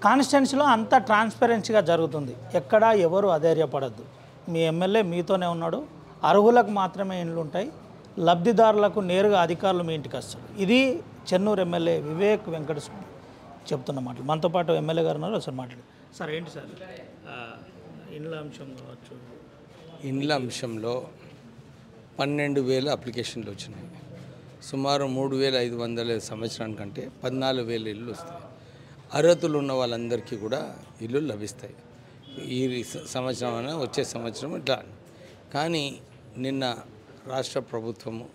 కాన్స్టిట్యున్సీలో అంతా ట్రాన్స్పరెన్సీగా జరుగుతుంది. ఎక్కడా ఎవరు అధైర్యపడద్దు. మీ ఎమ్మెల్యే మీతోనే ఉన్నాడు. అర్హులకు మాత్రమే ఇండ్లు ఉంటాయి. లబ్ధిదారులకు నేరుగా అధికారులు మీ ఇంటికి వస్తారు. ఇది చెన్నూరు ఎమ్మెల్యే వివేక్ వెంకటస్వామి చెప్తున్న మాటలు. మనతో పాటు ఎమ్మెల్యే గారు ఉన్నారు. ఒకసారి మాట్లాడు సార్. ఏంటి సార్ ఇండ్ల అంశం కావచ్చు? ఇండ్ల అంశంలో 12,000 అప్లికేషన్లు వచ్చినాయి. సుమారు 3,500 సంవత్సరానికంటే 14,000 ఇళ్ళు వస్తాయి. అర్హతలు ఉన్న వాళ్ళందరికీ కూడా ఇల్లు లభిస్తాయి. ఈ సంవత్సరం అయినా వచ్చే సంవత్సరం ఇట్లా. కానీ నిన్న రాష్ట్ర ప్రభుత్వము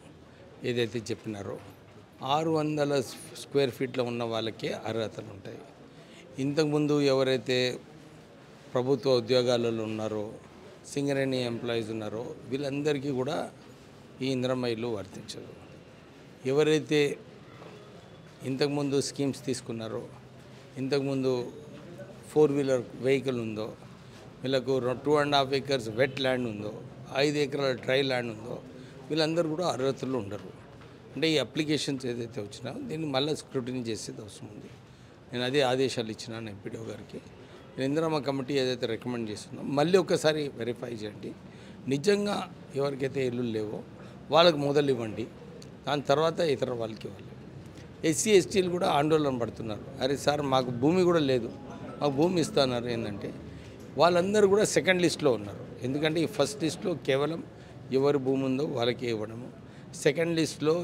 ఏదైతే చెప్పినారో 600 స్క్వేర్ ఫీట్లో ఉన్న వాళ్ళకే అర్హతలు ఉంటాయి. ఇంతకుముందు ఎవరైతే ప్రభుత్వ ఉద్యోగాలలో ఉన్నారో, సింగరేణి ఎంప్లాయీస్ ఉన్నారో వీళ్ళందరికీ కూడా ఈ ఇందిరమ్మ ఇల్లు వర్తించదు. ఎవరైతే ఇంతకుముందు స్కీమ్స్ తీసుకున్నారో, ఇంతకుముందు 4 వీలర్ వెహికల్ ఉందో, వీళ్ళకు 2.5 acres వెట్ ల్యాండ్ ఉందో, 5 ఎకరాల డ్రై ల్యాండ్ ఉందో, వీళ్ళందరూ కూడా అర్హతలు ఉండరు. అంటే ఈ అప్లికేషన్స్ ఏదైతే వచ్చినా దీన్ని మళ్ళీ స్క్రూటినీ చేసేది అవసరం ఉంది. నేను అదే ఆదేశాలు ఇచ్చినాను ఎంపీడీఓ గారికి. ఇందిరమ్మ కమిటీ ఏదైతే రికమెండ్ చేస్తుందో మళ్ళీ ఒకసారి వెరిఫై చేయండి. నిజంగా ఎవరికైతే ఇల్లు లేవో వాళ్ళకి మొదలు ఇవ్వండి, దాని తర్వాత ఇతర వాళ్ళకి ఇవ్వాలి. ఎస్సీ ఎస్టీలు కూడా ఆందోళన పడుతున్నారు. అరే సార్ మాకు భూమి కూడా లేదు, మాకు భూమి ఇస్తున్నారు. ఏంటంటే వాళ్ళందరూ కూడా సెకండ్ లిస్ట్లో ఉన్నారు. ఎందుకంటే ఈ ఫస్ట్ లిస్ట్లో కేవలం ఎవరి భూమి ఉందో వాళ్ళకే ఇవ్వడము, సెకండ్ లిస్ట్లో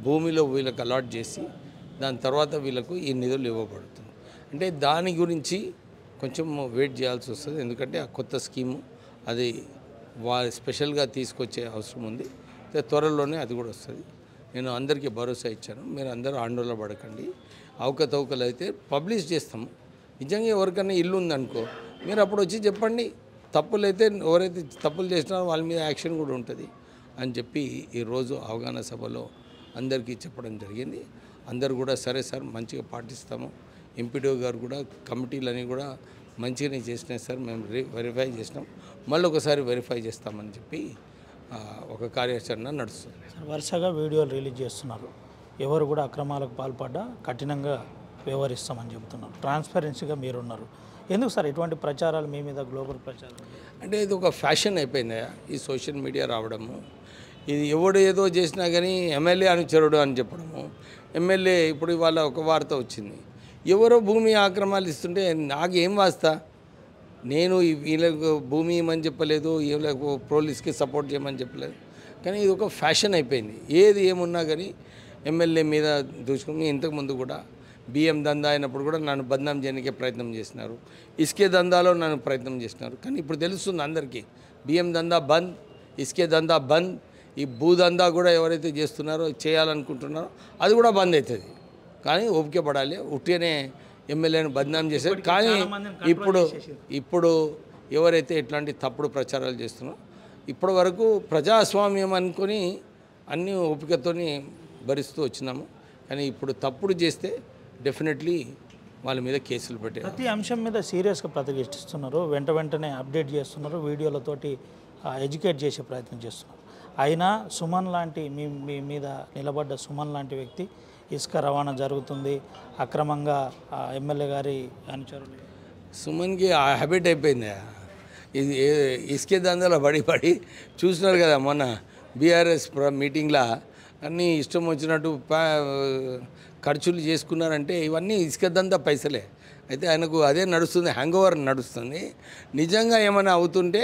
భూమిలో వీళ్ళకి అలాట్ చేసి దాని తర్వాత వీళ్ళకు ఈ నిధులు ఇవ్వబడుతుంది. అంటే దాని గురించి కొంచెం వెయిట్ చేయాల్సి వస్తుంది. ఎందుకంటే ఆ కొత్త స్కీము అది స్పెషల్గా తీసుకొచ్చే అవసరం ఉంది. త్వరలోనే అది కూడా వస్తుంది. నేను అందరికీ భరోసా ఇచ్చాను. మీరు అందరూ ఆందోళన పడకండి. అవకతవకలు అయితే పబ్లిష్ చేస్తాము. నిజంగా ఎవరికైనా ఇల్లు ఉందనుకో మీరు అప్పుడు వచ్చి చెప్పండి. తప్పులు అయితే ఎవరైతే తప్పులు చేసినారో వాళ్ళ మీద యాక్షన్ కూడా ఉంటుంది అని చెప్పి ఈరోజు అవగాహన సభలో అందరికీ చెప్పడం జరిగింది. అందరు కూడా సరే సార్ మంచిగా పాటిస్తాము. ఎంపీడీఓ గారు కూడా కమిటీలని కూడా మంచిగానే చేసినాయి సార్, మేము వెరిఫై చేసినాం, మళ్ళీ ఒకసారి వెరిఫై చేస్తామని చెప్పి ఒక కార్యాచరణ నడుస్తుంది. వరుసగా వీడియోలు రిలీజ్ చేస్తున్నారు. ఎవరు కూడా అక్రమాలకు పాల్పడ్డా కఠినంగా వ్యవహరిస్తామని చెబుతున్నారు. ట్రాన్స్పరెన్సీగా మీరున్నారు. ఎందుకు సార్ ఇటువంటి ప్రచారాలు మీ మీద, గ్లోబల్ ప్రచారం? అంటే ఇది ఒక ఫ్యాషన్ అయిపోయింది ఈ సోషల్ మీడియా రావడము. ఇది ఎవడు ఏదో చేసినా కానీ ఎమ్మెల్యే అనుచరుడు అని చెప్పడము. ఎమ్మెల్యే ఇప్పుడు ఇవాళ ఒక వార్త వచ్చింది, ఎవరో భూమి ఆక్రమాలు ఇస్తుంటే నాకేం వాస్తా, నేను వీళ్ళకు భూమి ఇవ్వమని చెప్పలేదు, వీళ్ళకు పోలీస్కి సపోర్ట్ చేయమని చెప్పలేదు. కానీ ఇది ఒక ఫ్యాషన్ అయిపోయింది. ఏది ఏమున్నా కానీ ఎమ్మెల్యే మీద దూసుకుని. ఇంతకుముందు కూడా బియ్యం దందా అయినప్పుడు కూడా నన్ను బద్నాం చేయడానికే ప్రయత్నం చేసినారు. ఇసుకే దందాలో నన్ను ప్రయత్నం చేసినారు. కానీ ఇప్పుడు తెలుస్తుంది అందరికీ బియ్యం దందా బంద్, ఇసుకే దందా బంద్. ఈ భూదందా కూడా ఎవరైతే చేస్తున్నారో, చేయాలనుకుంటున్నారో అది కూడా బంద్ అవుతుంది. కానీ ఓపిక పడాలి. ఉట్టినే ఎమ్మెల్యేను బద్నాం చేశారు. కానీ ఇప్పుడు ఎవరైతే ఇట్లాంటి తప్పుడు ప్రచారాలు చేస్తున్నారో, ఇప్పటి వరకు ప్రజాస్వామ్యం అనుకొని అన్ని ఓపికతోని భరిస్తూ వచ్చినాము. కానీ ఇప్పుడు తప్పుడు చేస్తే డెఫినెట్లీ వాళ్ళ మీద కేసులు పెట్టారు. ప్రతి అంశం మీద సీరియస్గా ప్రతిష్ఠిస్తున్నారు. వెంటనే అప్డేట్ చేస్తున్నారు. వీడియోలతోటి ఎడ్యుకేట్ చేసే ప్రయత్నం చేస్తున్నారు. అయినా సుమన్ లాంటి మీ మీద నిలబడ్డ సుమన్ లాంటి వ్యక్తి ఇసుక రవాణా జరుగుతుంది అక్రమంగా, ఎమ్మెల్యే గారి అనుచరులు. సుమన్కి ఆ హ్యాబిట్ అయిపోయింది. ఇది ఇసుకే దందాలో పడి చూసినారు కదా మొన్న బీఆర్ఎస్ మీటింగ్లో అన్నీ ఇష్టం వచ్చినట్టు ఖర్చులు చేసుకున్నారంటే ఇవన్నీ ఇసుక దందా పైసలే. అయితే ఆయనకు అదే నడుస్తుంది, హ్యాంగ్ ఓవర్ నడుస్తుంది. నిజంగా ఏమైనా అవుతుంటే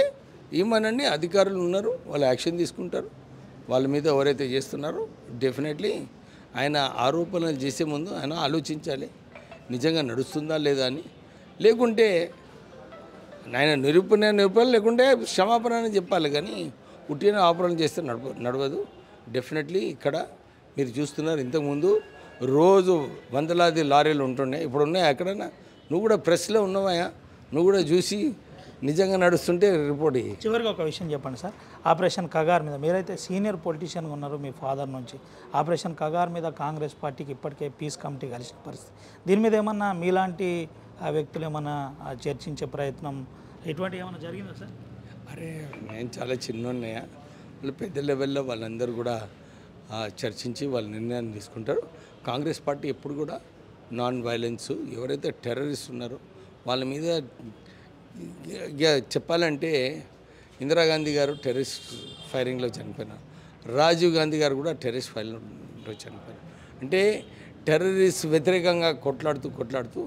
ఏమనండి, అధికారులు ఉన్నారు, వాళ్ళు యాక్షన్ తీసుకుంటారు. వాళ్ళ మీద ఎవరైతే చేస్తున్నారో డెఫినెట్లీ ఆయన ఆరోపణలు చేసే ముందు ఆయన ఆలోచించాలి నిజంగా నడుస్తుందా లేదా అని. లేకుంటే ఆయన నిరూపణ లేకుంటే క్షమాపణ అని చెప్పాలి. కానీ ఉట్టిన ఆపరణ చేస్తే నడవదు. డెఫినెట్లీ ఇక్కడ మీరు చూస్తున్నారు, ఇంతకుముందు రోజు వందలాది లారీలు ఉంటుండే, ఇప్పుడు ఉన్నాయి ఎక్కడైనా? నువ్వు కూడా ప్రెస్లో ఉన్నావా? నువ్వు కూడా చూసి నిజంగా నడుస్తుంటే రిపోర్ట్ ఇయ్యి. చివరిగా ఒక విషయం చెప్పండి సార్, ఆపరేషన్ కగార్ మీద మీరైతే సీనియర్ పొలిటీషియన్గా ఉన్నారు మీ ఫాదర్ నుంచి. ఆపరేషన్ కగార్ మీద కాంగ్రెస్ పార్టీకి ఇప్పటికే పీస్ కమిటీ కలిసిన పరిస్థితి. దీని మీద ఏమన్నా మీలాంటి వ్యక్తులు ఏమన్నా చర్చించే ప్రయత్నం ఇటువంటి ఏమైనా జరిగిందా సార్? అరే నేను చాలా చిన్నోన్నయ్య, వాళ్ళు పెద్ద లెవెల్లో వాళ్ళందరూ కూడా చర్చించి వాళ్ళ నిర్ణయాన్ని తీసుకుంటారు. కాంగ్రెస్ పార్టీ ఎప్పుడు కూడా నాన్ వైలెన్స్, ఎవరైతే టెర్రరిస్ట్ ఉన్నారో వాళ్ళ మీద ఇక చెప్పాలంటే ఇందిరాగాంధీ గారు టెర్రరిస్ట్ ఫైరింగ్లో చనిపోయినారు, రాజీవ్ గాంధీ గారు కూడా టెర్రరిస్ట్ ఫైరింగ్లో చనిపోయారు. అంటే టెర్రరిస్ట్ వ్యతిరేకంగా కొట్లాడుతూ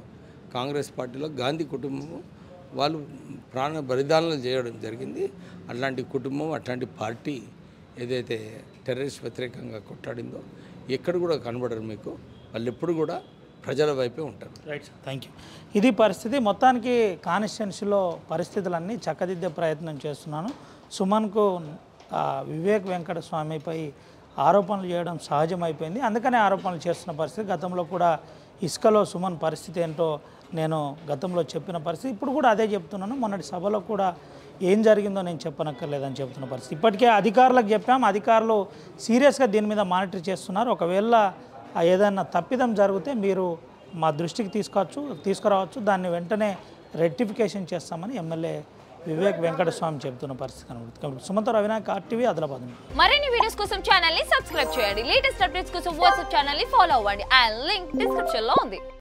కాంగ్రెస్ పార్టీలో గాంధీ కుటుంబం వాళ్ళు ప్రాణ బలిదానాలు చేయడం జరిగింది. అట్లాంటి కుటుంబం, అట్లాంటి పార్టీ ఏదైతే టెర్రరిస్ట్ వ్యతిరేకంగా కొట్లాడిందో ఎక్కడ కూడా కనబడరు మీకు. వాళ్ళు ఎప్పుడు కూడా ప్రజల వైపే ఉంటారు. Right sir, thank you. ఇది పరిస్థితి. మొత్తానికి కాన్స్టిట్యున్సీలో పరిస్థితులన్నీ చక్కదిద్దే ప్రయత్నం చేస్తున్నాను. సుమన్కు వివేక్ వెంకటస్వామిపై ఆరోపణలు చేయడం సహజమైపోయింది, అందుకనే ఆరోపణలు చేస్తున్న పరిస్థితి. గతంలో కూడా ఇసుకలో సుమన్ పరిస్థితి ఏంటో నేను గతంలో చెప్పిన పరిస్థితి, ఇప్పుడు కూడా అదే చెప్తున్నాను. మొన్నటి సభలో కూడా ఏం జరిగిందో నేను చెప్పనక్కర్లేదని చెప్తున్న పరిస్థితి. ఇప్పటికే అధికారులకు చెప్పాం, అధికారులు సీరియస్గా దీని మీద మానిటర్ చేస్తున్నారు. ఒకవేళ ఏదైనా తప్పిదం జరిగితే మీరు మా దృష్టికి తీసుకురావచ్చు, దాన్ని వెంటనే రెక్టిఫికేషన్ చేస్తామని ఎమ్మెల్యే వివేక్ వెంకటస్వామి చెబుతున్న పరిస్థితి కనబడుతుంది. సుమంత రవినాయక్, RTV, ఆదిలాబాద్. మరిన్ని వీడియోస్ కోసం ఛానల్ ని సబ్స్క్రైబ్ చేయండి. లేటెస్ట్ అప్డేట్స్ కోసం వాట్సాప్ ఛానల్ ని ఫాలో అవ్వండి. ఆ లింక్ డిస్క్రిప్షన్ లో ఉంది.